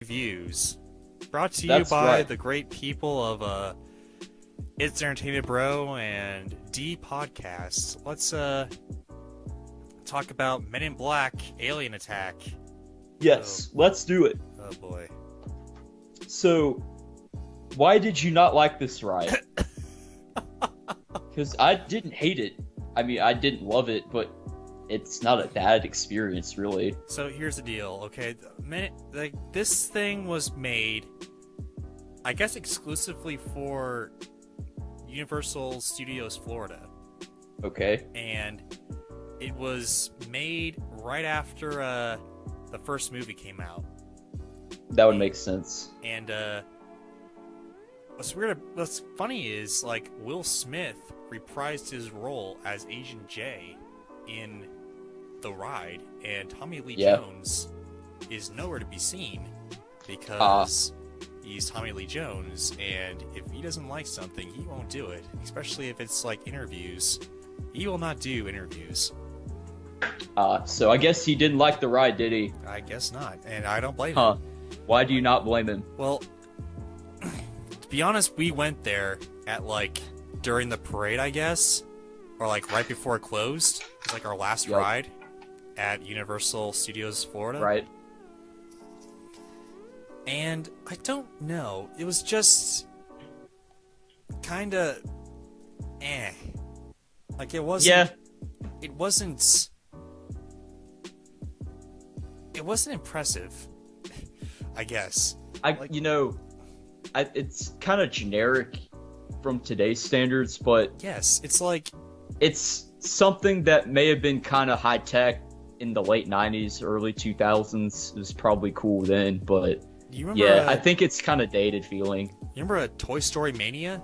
Reviews. Brought to you That's by right. the great people of It's Entertainment Bro and D Podcasts. Let's talk about Men in Black Alien Attack. Yes, let's do it. Oh boy. So, why did you not like this ride? Because I didn't hate it. I mean, I didn't love it, but it's not a bad experience, really. So here's the deal, okay? This thing was made, I guess, exclusively for Universal Studios Florida. Okay. And it was made right after the first movie came out. That would make sense. And what's funny is, like, Will Smith reprised his role as Agent J in the ride, and Tommy Lee Jones is nowhere to be seen because he's Tommy Lee Jones, and if he doesn't like something, he won't do it. Especially if it's like interviews, he will not do interviews. So I guess he didn't like the ride, did he? I guess not, and I don't blame Huh. him. Why do you not blame him? Well, to be honest, we went there at, like, during the parade, I guess, or like right before it closed. It was like our last ride at Universal Studios Florida. Right. And I don't know. It was just kind of like, it wasn't. Yeah. It wasn't. It wasn't impressive. I guess. It's kind of generic from today's standards, but Yes, it's like, it's something that may have been kind of high tech in the late 90s, early 2000s. It was probably cool then, but you remember? yeah, I think it's kind of dated feeling. You remember a Toy Story Mania?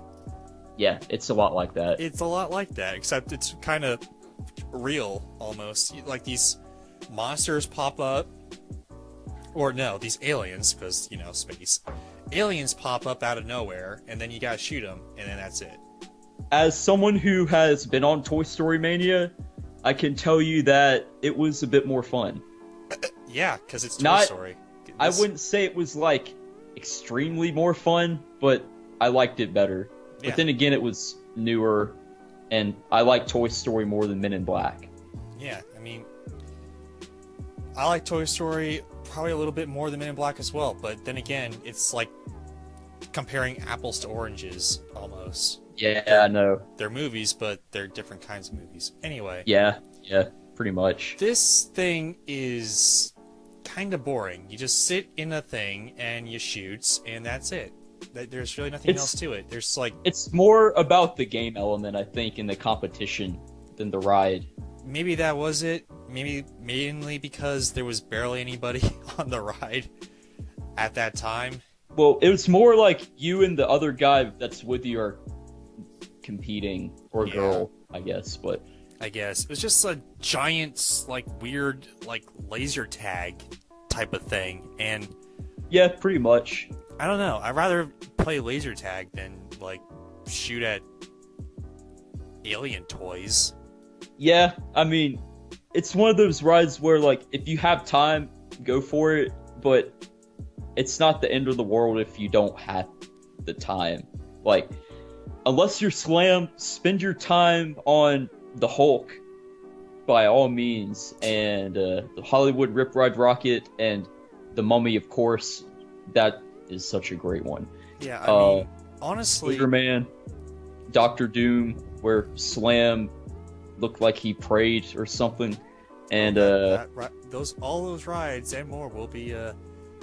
Yeah, it's a lot like that. It's a lot like that, except it's kind of real almost. Like, these monsters pop up, or no, these aliens, because, you know, space. Aliens pop up out of nowhere, and then you gotta shoot them, and then that's it. As someone who has been on Toy Story Mania, I can tell you that it was a bit more fun. Yeah, because it's Toy Story. I wouldn't say it was, like, extremely more fun, but I liked it better. Yeah. But then again, it was newer, and I like Toy Story more than Men in Black. Yeah, I mean, I like Toy Story probably a little bit more than Men in Black as well, but then again, it's like comparing apples to oranges, almost. Yeah, I know. They're movies, but they're different kinds of movies. Anyway. Yeah, pretty much. This thing is kind of boring. You just sit in a thing and you shoot, and that's it. There's really nothing else to it. There's like... It's more about the game element, I think, in the competition than the ride. Maybe that was it. Maybe mainly because there was barely anybody on the ride at that time. Well, it was more like you and the other guy that's with you are competing, or girl, I guess, but... I guess. It was just a giant, like, weird, like, laser tag type of thing, and... Yeah, pretty much. I don't know. I'd rather play laser tag than, like, shoot at alien toys. Yeah, I mean, it's one of those rides where, like, if you have time, go for it, but it's not the end of the world if you don't have the time. Like, unless you're Slam, spend your time on the Hulk, by all means, and the Hollywood Rip Ride Rocket, and the Mummy, of course. That is such a great one. Yeah, I mean, honestly... Spider-Man, Doctor Doom, where Slam looked like he prayed or something, and all those rides and more will be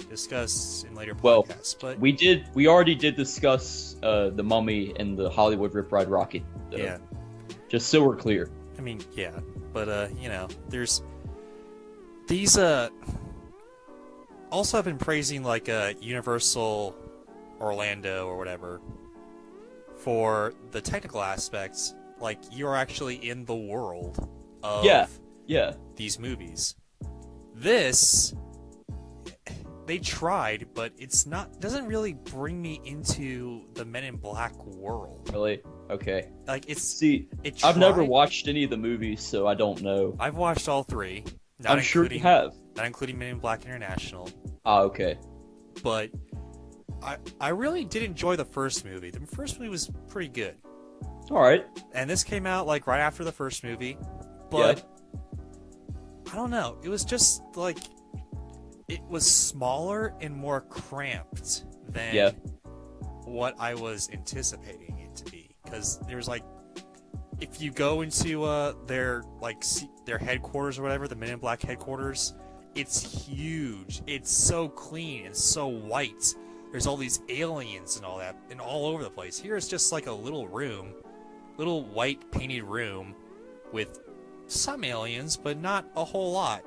discussed in later well, podcasts. But we already did discuss the Mummy and the Hollywood Rip Ride Rocket. Yeah, just so we're clear. I mean, yeah, but you know, there's these also, I've been praising, like, Universal Orlando or whatever for the technical aspects. Like, you're actually in the world of these movies. This, they tried, but doesn't really bring me into the Men in Black world. Really? Okay. Like, I've never watched any of the movies, so I don't know. I've watched all three. I'm sure you have. Not including Men in Black International. Ah, okay. but I really did enjoy the first movie. The first movie was pretty good. All right. And this came out like right after the first movie, but I don't know. It was just like it was smaller and more cramped than what I was anticipating it to be. Because there's like, if you go into their headquarters or whatever, the Men in Black headquarters, it's huge. It's so clean and so white. There's all these aliens and all that, and all over the place. Here it's just like a little room, little white painted room with some aliens, but not a whole lot.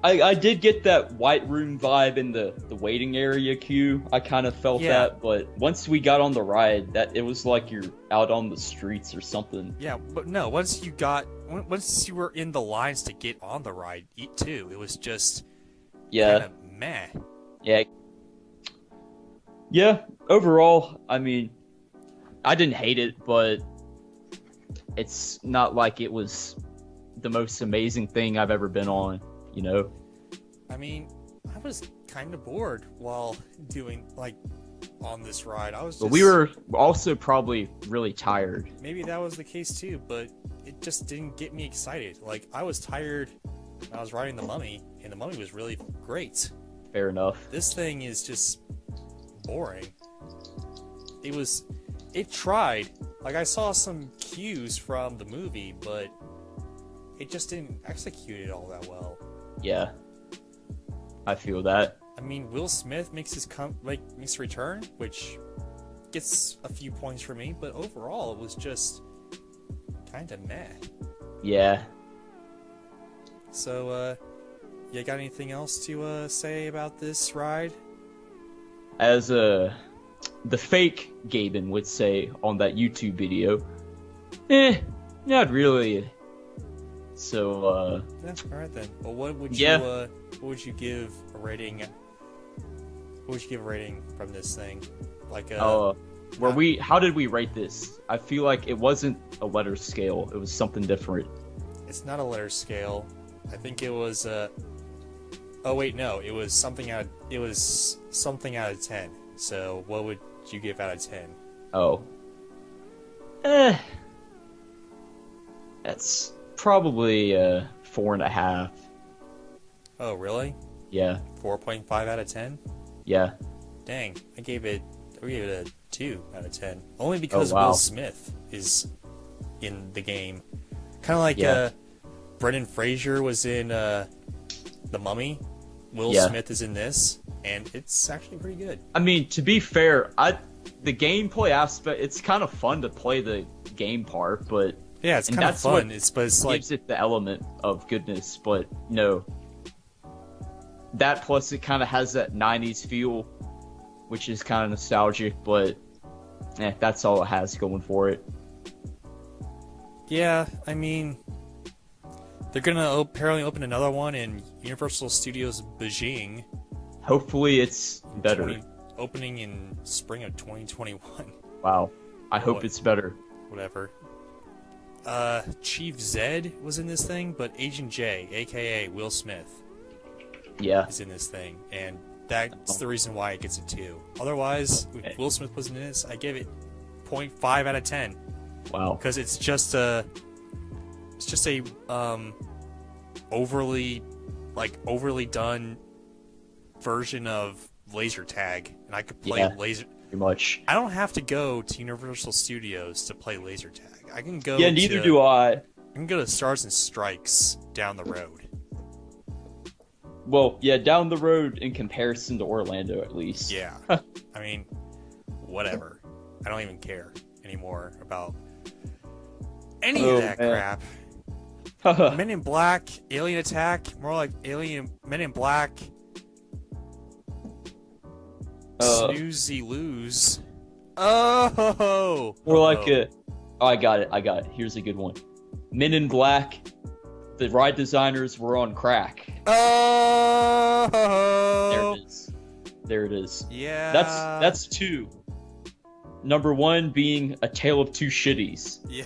I did get that white room vibe in the waiting area queue. I kind of felt that, but once we got on the ride, that it was like you're out on the streets or something. Yeah, but no, once you were in the lines to get on the ride too, it was just kind of meh. Yeah, overall, I mean, I didn't hate it, but it's not like it was the most amazing thing I've ever been on, you know? I mean, I was kind of bored while doing, like, on this ride. But we were also probably really tired. Maybe that was the case too, but it just didn't get me excited. Like, I was tired when I was riding the Mummy, and the Mummy was really great. Fair enough. This thing is just boring. It tried. Like, I saw some cues from the movie, but it just didn't execute it all that well. Yeah, I feel that. I mean, Will Smith makes his return, which gets a few points for me, but overall, it was just kind of meh. Yeah. So, you got anything else to say about this ride? As the fake Gaben would say on that YouTube video, not really. So, yeah, alright then. Well, what would you give a rating? What would you give a rating from this thing? Like, how did we rate this? I feel like it wasn't a letter scale. It was something different. It's not a letter scale. I think it was oh wait, no, it was something out of 10. So, what would you give out of 10? Oh. That's probably 4.5. Oh, really? Yeah. 4.5 out of 10? Yeah. Dang, I gave it a 2 out of 10. Only because Will Smith is in the game. Kind of like Brendan Fraser was in The Mummy. Will Smith is in this, and it's actually pretty good. I mean, to be fair, the gameplay aspect, it's kind of fun to play the game part, but yeah, it's kind of fun. It's like gives it the element of goodness, but no. That plus it kind of has that 90s feel, which is kind of nostalgic, but that's all it has going for it. Yeah, I mean, they're gonna apparently open another one in Universal Studios Beijing. Hopefully it's better. Opening in spring of 2021. Wow. I hope it's better. Whatever. Chief Zed was in this thing, but Agent J, aka Will Smith, is in this thing, and that's the reason why it gets a 2. Otherwise, if Will Smith wasn't in this, I give it 0.5 out of 10. Wow. Because it's just a overly done version of laser tag, and I could play laser. Pretty much. I don't have to go to Universal Studios to play laser tag. I can go. Yeah, neither do I. I can go to Stars and Strikes down the road. Well, yeah, down the road in comparison to Orlando, at least. Yeah. I mean, whatever. I don't even care anymore about any of that crap. Men in Black, Alien Attack, more like Men in Black. Snoozy Lose. Oh! Or like I got it. Here's a good one. Men in Black, the ride designers were on crack. Oh! There it is. Yeah. That's 2. Number 1 being A Tale of Two Shitties. Yeah.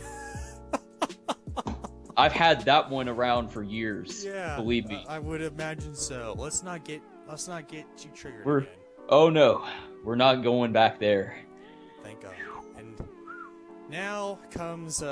I've had that one around for years. Yeah. Believe me. I would imagine so. Let's not get too triggered again. Oh no, we're not going back there. Thank God. And now comes